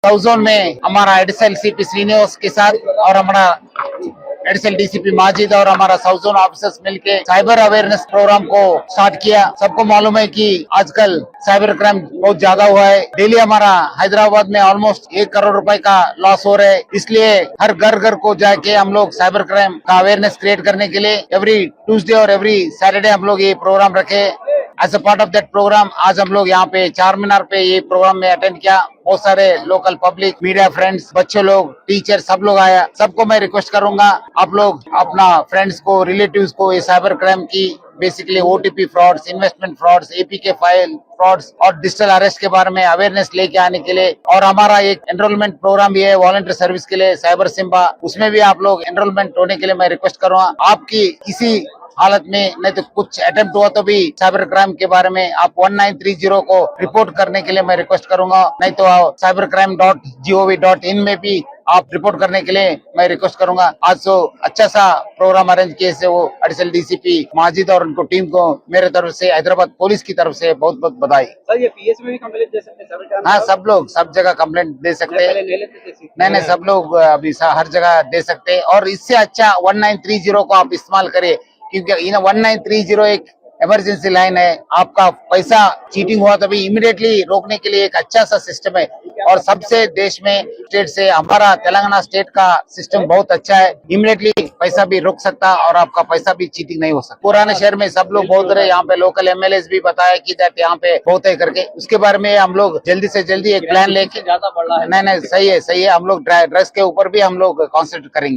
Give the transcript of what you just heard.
South zone में हमारा additional CP Srinivas के साथ और हमारा एडिशनल डीसीपी माजिद और हमारा साउथ जोन ऑफिसर्स मिलके साइबर अवेयरनेस प्रोग्राम को स्टार्ट किया। सबको मालूम है कि आजकल साइबर क्राइम बहुत ज्यादा हुआ है। डेली हमारा हैदराबाद में ऑलमोस्ट 1 करोड़ रुपए का लॉस हो रहा है। इसलिए हर घर घर को जाके हम लोग साइबर क्राइम का अवेयरनेस क्रिएट करने के लिए एवरी ट्यूसडे और एवरी सैटरडे हम लोग ये प्रोग्राम रखे। As a part of that programme आज हम लोग यहाँ पे चार मीनार पे ये प्रोग्राम में अटेंड किया। बहुत सारे लोकल पब्लिक, मीडिया फ्रेंड्स, बच्चे लोग, टीचर सब लोग आया। सबको मैं रिक्वेस्ट करूंगा आप लोग अपना फ्रेंड्स को, रिलेटिव्स को ये साइबर क्राइम की basically OTP frauds, investment frauds, APK file frauds और डिजिटल अरेस्ट के बारे में अवेयरनेस लेके आने के लिए। और हमारा एक एनरोलमेंट प्रोग्राम भी है वॉलंटियर सर्विस के लिए, साइबर सिम्बा, उसमें भी आप लोग एनरोलमेंट होने के लिए मैं रिक्वेस्ट करूंगा। आपकी किसी हालत में नहीं तो कुछ अटेम्प्ट हुआ तो भी साइबर क्राइम के बारे में आप 1930 को रिपोर्ट करने के लिए मैं रिक्वेस्ट करूंगा। नहीं तो cybercrime.gov.in में भी आप रिपोर्ट करने के लिए मैं रिक्वेस्ट करूंगा। आज तो अच्छा सा प्रोग्राम अरेंज किए से वो एडिशनल डीसीपी माजिद और उनको टीम को मेरे तरफ से, हैदराबाद पुलिस की तरफ से बहुत बहुत बधाई। सर ये पीएस में भी कंप्लेंट दे सकते हैं? हाँ, सब लोग सब जगह कंप्लेंट दे सकते हैं। नहीं, सब लोग अभी हर जगह दे सकते हैं। और इससे अच्छा 1930 को आप इस्तेमाल करें, क्योंकि 1930 एक इमरजेंसी लाइन है। आपका पैसा चीटिंग हुआ तभी इमीडिएटली रोकने के लिए एक अच्छा सा सिस्टम है। और सबसे देश में स्टेट से हमारा तेलंगाना स्टेट का सिस्टम बहुत अच्छा है। इमीडिएटली पैसा भी रुक सकता और आपका पैसा भी चीटिंग नहीं हो सकता। पुराने शहर में सब लोग बोल रहे, यहाँ पे लोकल एमएलए भी बताया कि दैट यहाँ पे बहुत है करके। उसके बारे में हम लोग जल्दी से जल्दी एक प्लान लेके, ज्यादा बढ़ रहा है। नहीं सही है। हम लोग ड्रग्स के ऊपर भी हम लोग कॉन्सेंट्रेट करेंगे।